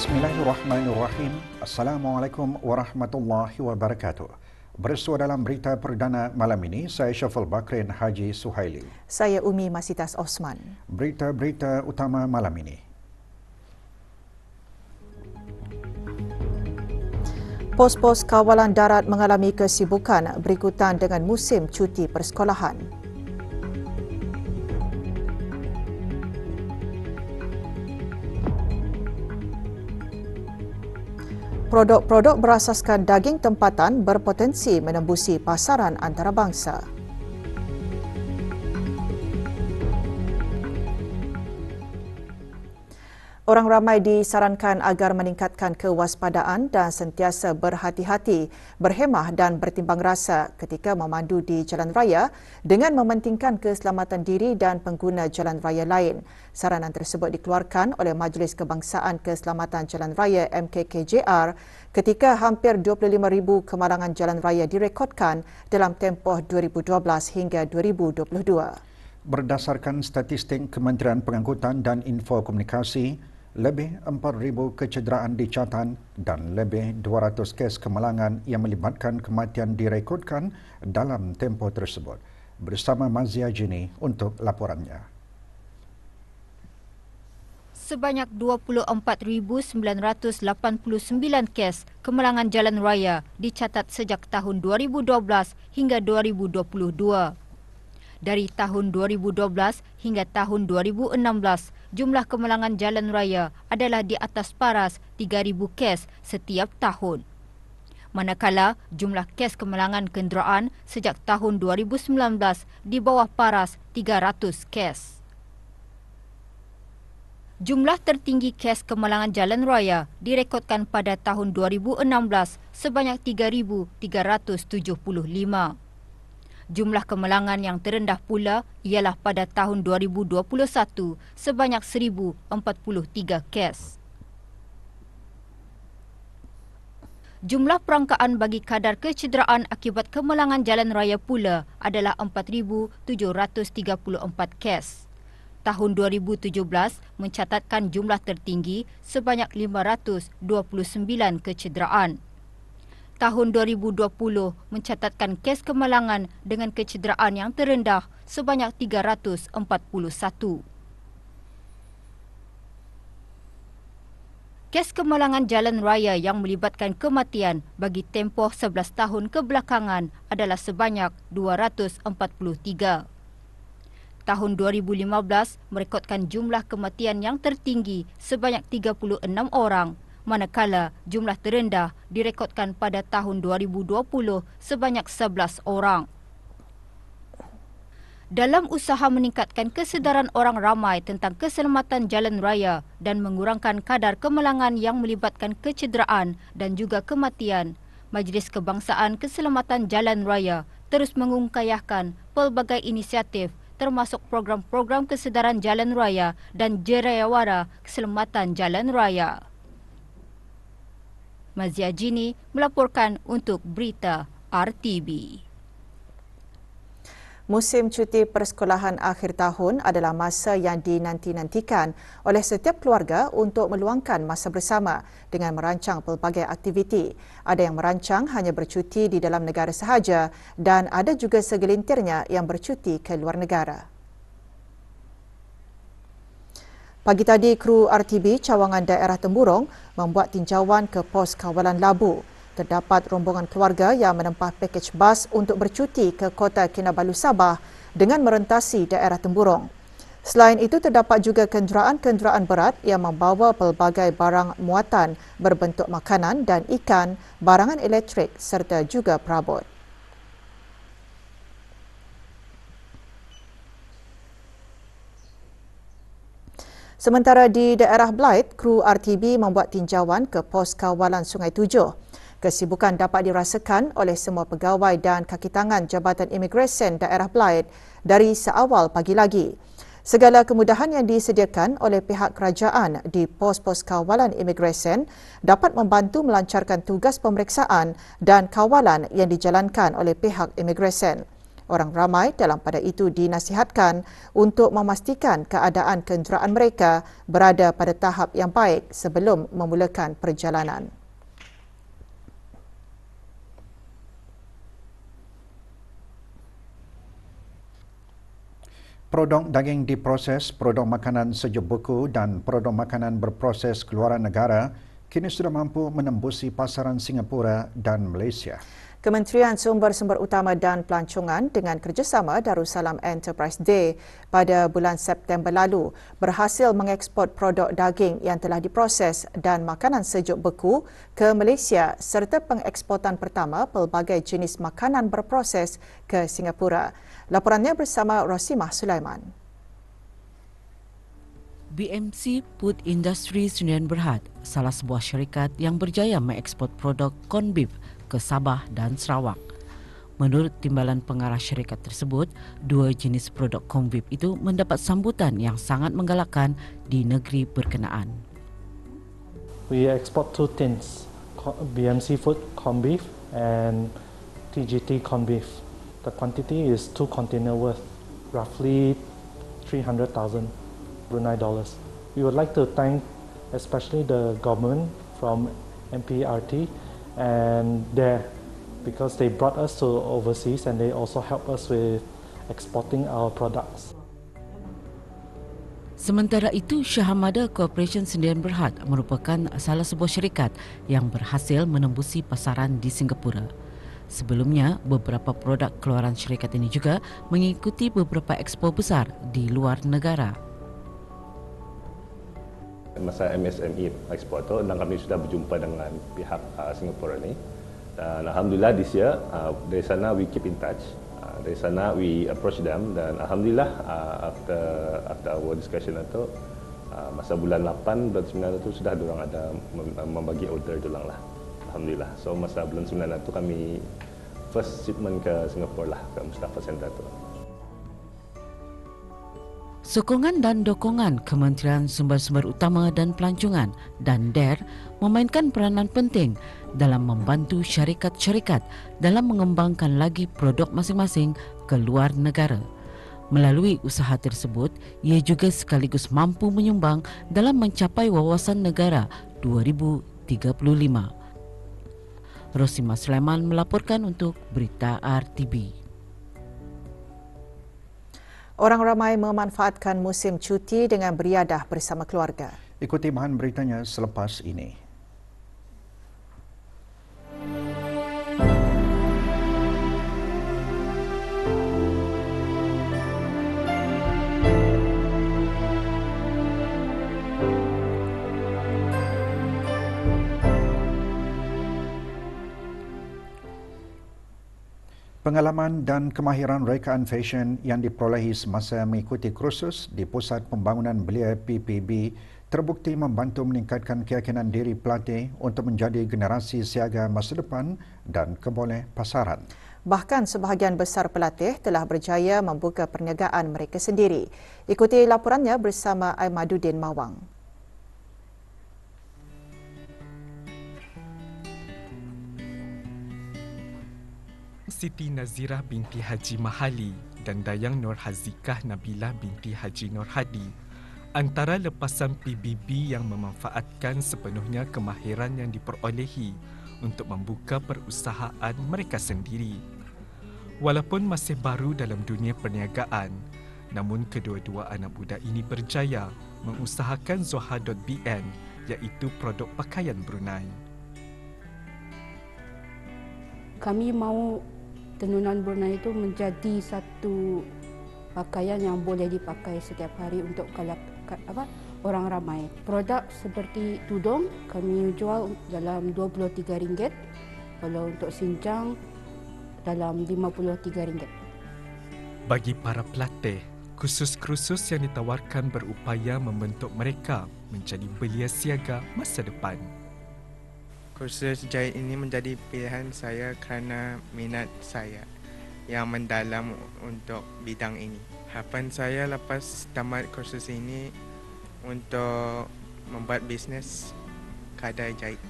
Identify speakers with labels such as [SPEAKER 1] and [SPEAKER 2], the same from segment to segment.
[SPEAKER 1] Bismillahirrahmanirrahim. Assalamualaikum warahmatullahi wabarakatuh. Bersua dalam berita perdana malam ini, saya Syafal Bakrin Haji Suhaili.
[SPEAKER 2] Saya Umi Masitas Osman.
[SPEAKER 1] Berita-berita utama malam ini.
[SPEAKER 2] Pos-pos kawalan darat mengalami kesibukan berikutan dengan musim cuti persekolahan. Produk-produk berasaskan daging tempatan berpotensi menembusi pasaran antarabangsa. Orang ramai disarankan agar meningkatkan kewaspadaan dan sentiasa berhati-hati, berhemah dan bertimbang rasa ketika memandu di jalan raya dengan mementingkan keselamatan diri dan pengguna jalan raya lain. Saranan tersebut dikeluarkan oleh Majlis Kebangsaan Keselamatan Jalan Raya MKKJR ketika hampir 25,000 kemalangan jalan raya direkodkan dalam tempoh 2012 hingga 2022.
[SPEAKER 1] Berdasarkan statistik Kementerian Pengangkutan dan Infokomunikasi, lebih 4,000 kecederaan dicatat dan lebih 200 kes kemalangan yang melibatkan kematian direkodkan dalam tempoh tersebut. Bersama Mazia Jini untuk laporannya.
[SPEAKER 3] Sebanyak 24,989 kes kemalangan jalan raya dicatat sejak tahun 2012 hingga 2022. Dari tahun 2012 hingga tahun 2016, jumlah kemalangan jalan raya adalah di atas paras 3,000 kes setiap tahun. Manakala jumlah kes kemalangan kenderaan sejak tahun 2019 di bawah paras 300 kes. Jumlah tertinggi kes kemalangan jalan raya direkodkan pada tahun 2016 sebanyak 3,375. Jumlah kemalangan yang terendah pula ialah pada tahun 2021 sebanyak 1,043 kes. Jumlah perangkaan bagi kadar kecederaan akibat kemalangan jalan raya pula adalah 4,734 kes. Tahun 2017 mencatatkan jumlah tertinggi sebanyak 529 kecederaan. Tahun 2020 mencatatkan kes kemalangan dengan kecederaan yang terendah sebanyak 341. Kes kemalangan jalan raya yang melibatkan kematian bagi tempoh 11 tahun kebelakangan adalah sebanyak 243. Tahun 2015 merekodkan jumlah kematian yang tertinggi sebanyak 36 orang. Manakala jumlah terendah direkodkan pada tahun 2020 sebanyak 11 orang. Dalam usaha meningkatkan kesedaran orang ramai tentang keselamatan jalan raya dan mengurangkan kadar kemalangan yang melibatkan kecederaan dan juga kematian, Majlis Kebangsaan Keselamatan Jalan Raya terus mengungkayahkan pelbagai inisiatif termasuk program-program kesedaran jalan raya dan jerayawara keselamatan jalan raya. Mazia Jini melaporkan untuk Berita RTB.
[SPEAKER 2] Musim cuti persekolahan akhir tahun adalah masa yang dinanti-nantikan oleh setiap keluarga untuk meluangkan masa bersama dengan merancang pelbagai aktiviti. Ada yang merancang hanya bercuti di dalam negara sahaja dan ada juga segelintirnya yang bercuti ke luar negara. Pagi tadi, kru RTB Cawangan Daerah Temburong membuat tinjauan ke pos kawalan Labu. Terdapat rombongan keluarga yang menempah pakej bas untuk bercuti ke Kota Kinabalu, Sabah dengan merentasi daerah Temburong. Selain itu, terdapat juga kenderaan-kenderaan berat yang membawa pelbagai barang muatan berbentuk makanan dan ikan, barangan elektrik serta juga perabot. Sementara di daerah Blyth, kru RTB membuat tinjauan ke pos kawalan Sungai Tujuh. Kesibukan dapat dirasakan oleh semua pegawai dan kaki tangan Jabatan Imigresen daerah Blyth dari seawal pagi lagi. Segala kemudahan yang disediakan oleh pihak kerajaan di pos-pos kawalan imigresen dapat membantu melancarkan tugas pemeriksaan dan kawalan yang dijalankan oleh pihak imigresen. Orang ramai dalam pada itu dinasihatkan untuk memastikan keadaan kenderaan mereka berada pada tahap yang baik sebelum memulakan perjalanan.
[SPEAKER 1] Produk daging diproses, produk makanan sejuk beku dan produk makanan berproses keluaran negara kini sudah mampu menembusi pasaran Singapura dan Malaysia.
[SPEAKER 2] Kementerian Sumber-Sumber Utama dan Pelancongan dengan kerjasama Darussalam Enterprise Day pada bulan September lalu berhasil mengeksport produk daging yang telah diproses dan makanan sejuk beku ke Malaysia serta pengeksportan pertama pelbagai jenis makanan berproses ke Singapura. Laporannya bersama Rosimah Sulaiman.
[SPEAKER 4] BMC Food Industry Sdn Bhd, salah sebuah syarikat yang berjaya mengeksport produk corn beef ke Sabah dan Sarawak. Menurut Timbalan Pengarah syarikat tersebut, dua jenis produk corn beef itu mendapat sambutan yang sangat menggalakkan di negeri berkenaan.
[SPEAKER 5] We export two tins, BMC Food corn beef and TGT corn beef. The quantity is 2 container worth, roughly 300,000 Brunei dollars. We would like to thank especially the government from MPRT and there because they brought us to overseas and they also help us with exporting our products.
[SPEAKER 4] Sementara itu, Syahamada Corporation Sdn Bhd merupakan salah sebuah syarikat yang berhasil menembusi pasaran di Singapura. Sebelumnya, beberapa produk keluaran syarikat ini juga mengikuti beberapa ekspo besar di luar negara.
[SPEAKER 6] Masa MSME ekspor tu dan kami sudah berjumpa dengan pihak Singapura ni. Dan alhamdulillah this year dari sana we keep in touch. Dari sana we approach them dan alhamdulillah after our discussion itu masa bulan 8 bulan 9 itu sudah diorang ada membagi order tulang lah. Alhamdulillah. So masa bulan 9 itu kami first shipment ke Singapura lah ke Mustafa Center tu.
[SPEAKER 4] Sokongan dan dokongan Kementerian Sumber-Sumber Utama dan Pelancongan dan DER memainkan peranan penting dalam membantu syarikat-syarikat dalam mengembangkan lagi produk masing-masing ke luar negara. Melalui usaha tersebut, ia juga sekaligus mampu menyumbang dalam mencapai wawasan negara 2035. Rosimah Sulaiman melaporkan untuk Berita RTB.
[SPEAKER 2] Orang ramai memanfaatkan musim cuti dengan beriadah bersama keluarga.
[SPEAKER 1] Ikuti bahan beritanya selepas ini. Pengalaman dan kemahiran rekaan fashion yang diperolehi semasa mengikuti kursus di Pusat Pembangunan Belia PPB terbukti membantu meningkatkan keyakinan diri pelatih untuk menjadi generasi siaga masa depan dan keboleh pasaran.
[SPEAKER 2] Bahkan sebahagian besar pelatih telah berjaya membuka perniagaan mereka sendiri. Ikuti laporannya bersama Aimaduddin Mawang.
[SPEAKER 7] Siti Nazirah binti Haji Mahali dan Dayang Nur Hazikah Nabilah binti Haji Nur Hadi antara lepasan PBB yang memanfaatkan sepenuhnya kemahiran yang diperolehi untuk membuka perusahaan mereka sendiri. Walaupun masih baru dalam dunia perniagaan, namun kedua-dua anak muda ini berjaya mengusahakan Zoha.bn iaitu produk pakaian Brunei.
[SPEAKER 8] Kami mahu tenunan Brunei itu menjadi satu pakaian yang boleh dipakai setiap hari untuk orang ramai. Produk seperti tudung kami jual dalam RM23. Kalau untuk sinjang dalam RM53.
[SPEAKER 7] Bagi para pelatih, Kursus-kursus yang ditawarkan berupaya membentuk mereka menjadi belia siaga masa depan.
[SPEAKER 9] Kursus jahit ini menjadi pilihan saya kerana minat saya yang mendalam untuk bidang ini. Harapan saya lepas tamat kursus ini untuk membuat bisnes kedai jahit.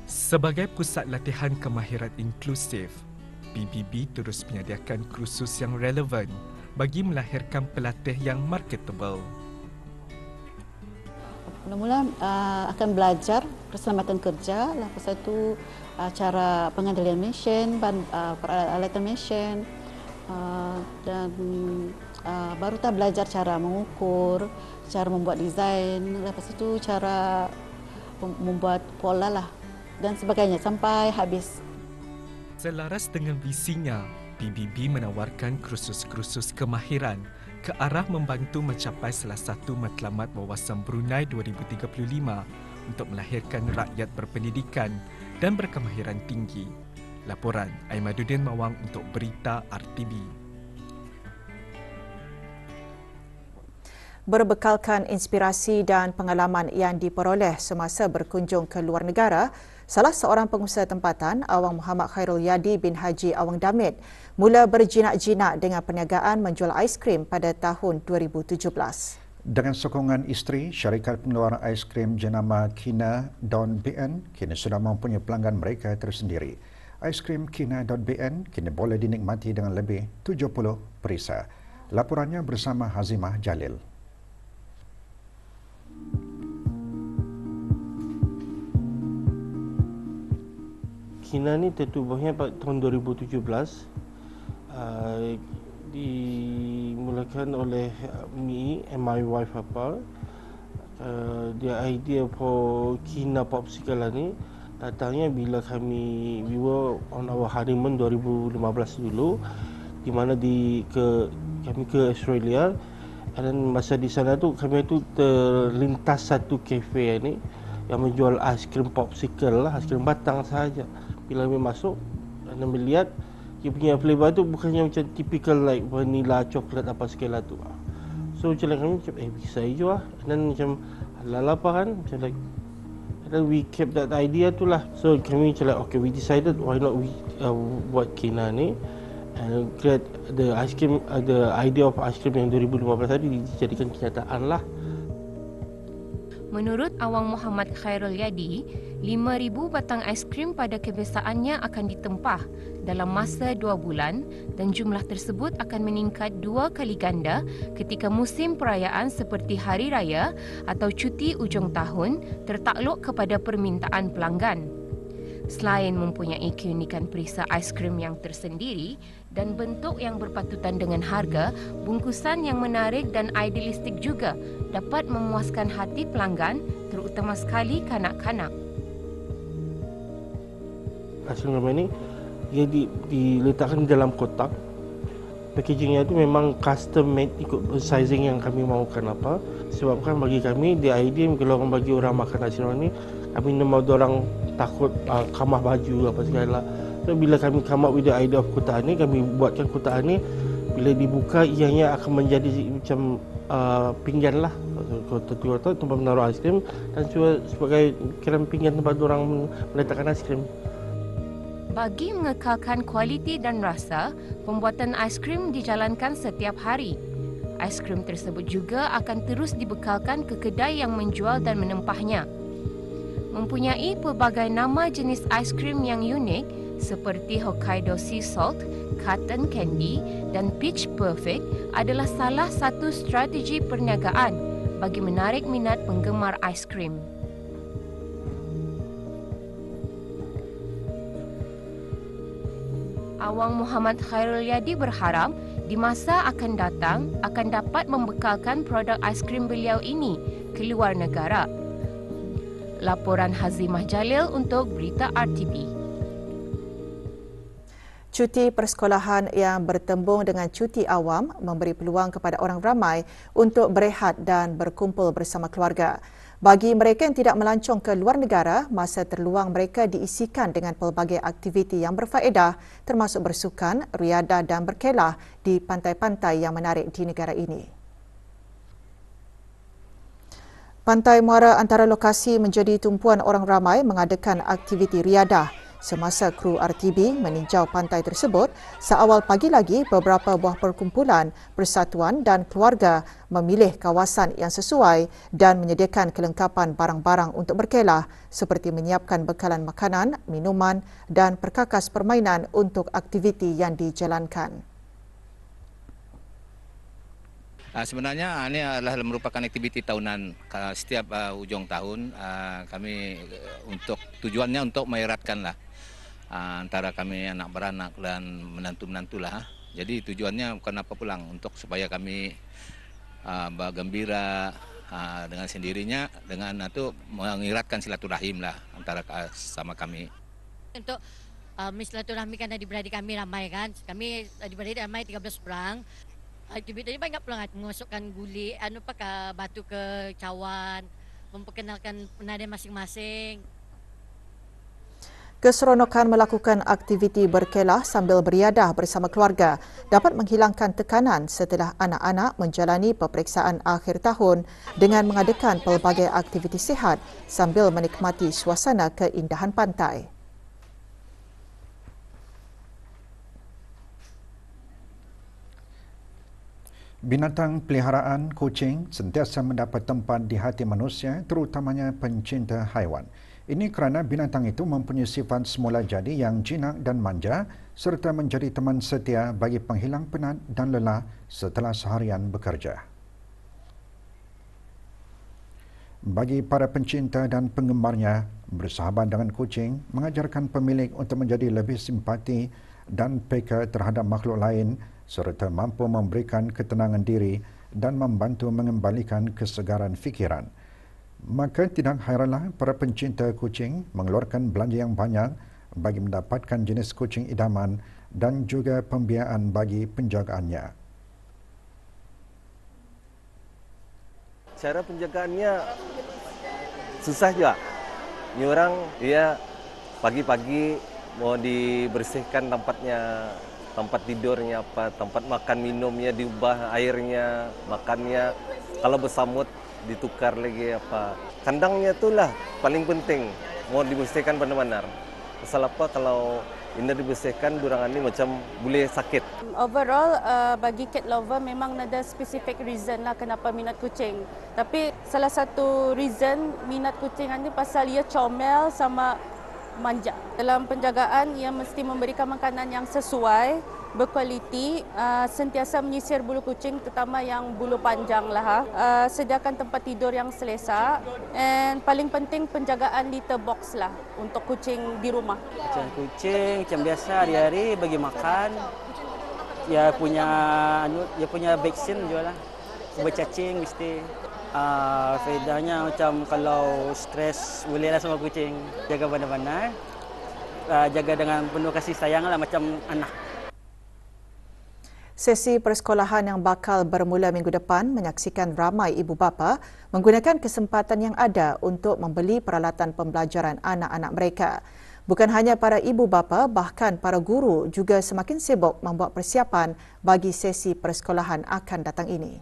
[SPEAKER 7] Sebagai pusat latihan kemahiran inklusif, PBB terus menyediakan kursus yang relevan bagi melahirkan pelatih yang marketable.
[SPEAKER 10] Mula-mula akan belajar keselamatan kerja, lepas itu cara pengendalian mesin, peralatan mesin, dan baru tak belajar cara mengukur, cara membuat desain, lepas itu cara membuat pola lah dan sebagainya sampai habis.
[SPEAKER 7] Selaras dengan visinya, PBB menawarkan kursus-kursus kemahiran ke arah membantu mencapai salah satu matlamat wawasan Brunei 2035 untuk melahirkan rakyat berpendidikan dan berkemahiran tinggi. Laporan Aimaduddin Mawang untuk Berita RTB.
[SPEAKER 2] Berbekalkan inspirasi dan pengalaman yang diperoleh semasa berkunjung ke luar negara, salah seorang pengusaha tempatan, Awang Muhammad Khairul Yadi bin Haji Awang Damit, mula berjinak-jinak dengan perniagaan menjual aiskrim pada tahun 2017.
[SPEAKER 1] Dengan sokongan isteri, syarikat pengeluaran aiskrim jenama Kina.bn kini sudah mempunyai pelanggan mereka tersendiri. Aiskrim Kina.bn kini boleh dinikmati dengan lebih 70 perisa. Laporannya bersama Hazimah Jalil.
[SPEAKER 11] Kina ni tertubuhnya pada tahun 2017, dimulakan oleh me and my wife apa. The idea for Kina Popsicle ni datangnya bila we were on our honeymoon 2015 dulu, di mana kami ke Australia, dan masa di sana tu kami tu terlintas satu kafe ni yang menjual aiskrim popsicle lah, aiskrim batang sahaja. Bila kami masuk dan melihat dia punya flavor tu bukannya macam typical like vanilla, coklat apa segala tu. So macam kami bisa je lah. Dan macam halal apa kan, macam like, and then we kept that idea tu lah. So kami macam like, okay, we decided why not we buat Kina ni and create the ice cream, the idea of ice cream yang 2015 tadi dijadikan kenyataan lah.
[SPEAKER 12] Menurut Awang Muhammad Khairul Yadi, 5,000 batang aiskrim pada kebiasaannya akan ditempah dalam masa 2 bulan dan jumlah tersebut akan meningkat 2 kali ganda ketika musim perayaan seperti Hari Raya atau cuti ujung tahun tertakluk kepada permintaan pelanggan. Selain mempunyai keunikan perisa aiskrim yang tersendiri dan bentuk yang berpatutan dengan harga, bungkusan yang menarik dan idealistik juga dapat memuaskan hati pelanggan, terutama sekali kanak-kanak.
[SPEAKER 11] Aiskrim ini dia diletakkan dalam kotak. Packagingnya itu memang custom made ikut sizing yang kami mahukan apa. Sebabkan bagi kami, the idea kalau bagi orang makan aiskrim ini, kami nak mahu orang takut kamah baju apa segala. So bila kami come up with the idea of kotak ni, kami buatkan kotak ni, bila dibuka ianya akan menjadi macam pinggan lah. Kotak tempat menaruh aiskrim dan juga sebagai kira pinggan tempat orang meletakkan aiskrim.
[SPEAKER 12] Bagi mengekalkan kualiti dan rasa, pembuatan aiskrim dijalankan setiap hari. Aiskrim tersebut juga akan terus dibekalkan ke kedai yang menjual dan menempahnya. Mempunyai pelbagai nama jenis aiskrim yang unik seperti Hokkaido Sea Salt, Cotton Candy dan Peach Perfect adalah salah satu strategi perniagaan bagi menarik minat penggemar aiskrim. Awang Muhammad Khairul Yadi berharap di masa akan datang akan dapat membekalkan produk aiskrim beliau ini ke luar negara. Laporan Hazimah Jalil untuk Berita RTB.
[SPEAKER 2] Cuti persekolahan yang bertembung dengan cuti awam memberi peluang kepada orang ramai untuk berehat dan berkumpul bersama keluarga. Bagi mereka yang tidak melancong ke luar negara, masa terluang mereka diisikan dengan pelbagai aktiviti yang berfaedah termasuk bersukan, riadah dan berkelah di pantai-pantai yang menarik di negara ini. Pantai Muara antara lokasi menjadi tumpuan orang ramai mengadakan aktiviti riadah. Semasa kru RTB meninjau pantai tersebut, seawal pagi lagi beberapa buah perkumpulan, persatuan dan keluarga memilih kawasan yang sesuai dan menyediakan kelengkapan barang-barang untuk berkelah seperti menyiapkan bekalan makanan, minuman dan perkakas permainan untuk aktiviti yang dijalankan.
[SPEAKER 13] Sebenarnya ini adalah merupakan aktiviti tahunan setiap hujung tahun. Kami untuk tujuannya untuk mengeratkanlah antara kami anak beranak dan menantu-menantu lah. Jadi tujuannya bukan apa pulang untuk supaya kami bergembira dengan sendirinya dengan itu mengeratkan silaturahim lah antara sama kami.
[SPEAKER 14] Untuk silaturahmi kan adik-beradik kami ramai kan. Kami adik-beradik ramai 13 orang. Aktiviti ini banyak peluang memasukkan guli, pakai batu ke cawan, memperkenalkan penada masing-masing.
[SPEAKER 2] Keseronokan melakukan aktiviti berkelah sambil beriadah bersama keluarga dapat menghilangkan tekanan setelah anak-anak menjalani peperiksaan akhir tahun dengan mengadakan pelbagai aktiviti sihat sambil menikmati suasana keindahan pantai.
[SPEAKER 1] Binatang peliharaan kucing sentiasa mendapat tempat di hati manusia, terutamanya pencinta haiwan. Ini kerana binatang itu mempunyai sifat semula jadi yang jinak dan manja serta menjadi teman setia bagi penghilang penat dan lelah setelah seharian bekerja. Bagi para pencinta dan penggemarnya, bersahabat dengan kucing mengajarkan pemilik untuk menjadi lebih simpati dan peka terhadap makhluk lain serta mampu memberikan ketenangan diri dan membantu mengembalikan kesegaran fikiran. Maka tidak hairanlah para pencinta kucing mengeluarkan belanja yang banyak bagi mendapatkan jenis kucing idaman dan juga pembiayaan bagi penjagaannya.
[SPEAKER 15] Cara penjagaannya susah juga. Ini orang dia pagi-pagi mau dibersihkan tempatnya, tempat tidurnya apa, tempat makan minumnya diubah, airnya, makannya. Kalau bersamut ditukar lagi apa. Kandangnya itulah paling penting mau dibersihkan benar-benar. Pasal apa kalau ini dibersihkan durangan ini macam boleh sakit.
[SPEAKER 8] Overall bagi cat lover memang ada specific reason lah kenapa minat kucing. Tapi salah satu reason minat kucing ini pasal ia comel sama manja. Dalam penjagaan ia mesti memberikan makanan yang sesuai, berkualiti, sentiasa menyisir bulu kucing terutama yang bulu panjang lah. Sediakan tempat tidur yang selesa and paling penting penjagaan litter box lah untuk kucing di rumah.
[SPEAKER 16] Macam kucing macam biasa hari-hari bagi makan. Dia punya vaksin juga lah. Bercacing mesti. Faedahnya macam kalau stres bolehlah sama kucing. Jaga benar-benar. Jaga dengan penuh kasih sayang lah macam anak.
[SPEAKER 2] Sesi persekolahan yang bakal bermula minggu depan menyaksikan ramai ibu bapa menggunakan kesempatan yang ada untuk membeli peralatan pembelajaran anak-anak mereka. Bukan hanya para ibu bapa, bahkan para guru juga semakin sibuk membuat persiapan bagi sesi persekolahan akan datang ini.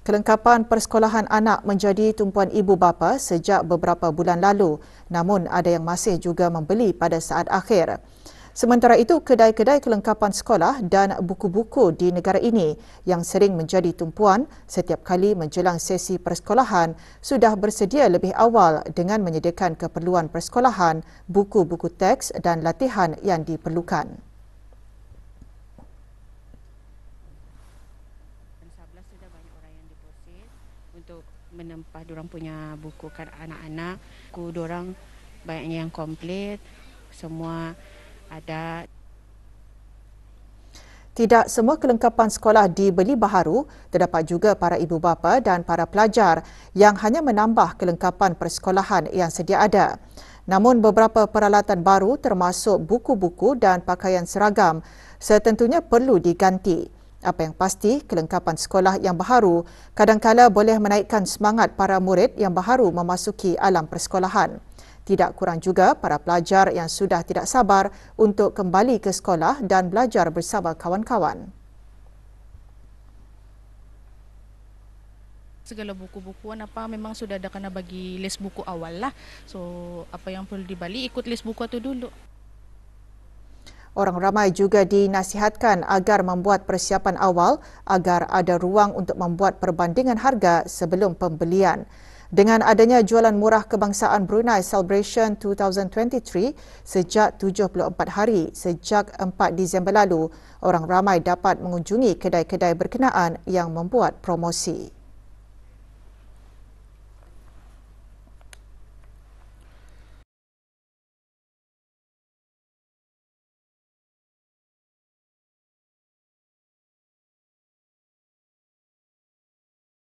[SPEAKER 2] Kelengkapan persekolahan anak menjadi tumpuan ibu bapa sejak beberapa bulan lalu, namun ada yang masih juga membeli pada saat akhir. Sementara itu, kedai-kedai kelengkapan sekolah dan buku-buku di negara ini yang sering menjadi tumpuan setiap kali menjelang sesi persekolahan sudah bersedia lebih awal dengan menyediakan keperluan persekolahan, buku-buku teks dan latihan yang diperlukan.
[SPEAKER 8] Untuk menempah diorang punya buku kan anak-anak, buku diorang banyaknya yang komplit, semua ada.
[SPEAKER 2] Tidak semua kelengkapan sekolah dibeli baharu, terdapat juga para ibu bapa dan para pelajar yang hanya menambah kelengkapan persekolahan yang sedia ada. Namun beberapa peralatan baru termasuk buku-buku dan pakaian seragam setentunya perlu diganti. Apa yang pasti, kelengkapan sekolah yang baharu kadangkala boleh menaikkan semangat para murid yang baharu memasuki alam persekolahan. Tidak kurang juga para pelajar yang sudah tidak sabar untuk kembali ke sekolah dan belajar bersama kawan-kawan.
[SPEAKER 17] Segala buku-bukuan apa memang sudah ada kena bagi list buku awal lah. So apa yang perlu dibalik ikut list buku itu dulu.
[SPEAKER 2] Orang ramai juga dinasihatkan agar membuat persiapan awal agar ada ruang untuk membuat perbandingan harga sebelum pembelian. Dengan adanya jualan murah kebangsaan Brunei Celebration 2023 sejak 74 hari sejak 4 Disember lalu, orang ramai dapat mengunjungi kedai-kedai berkenaan yang membuat promosi.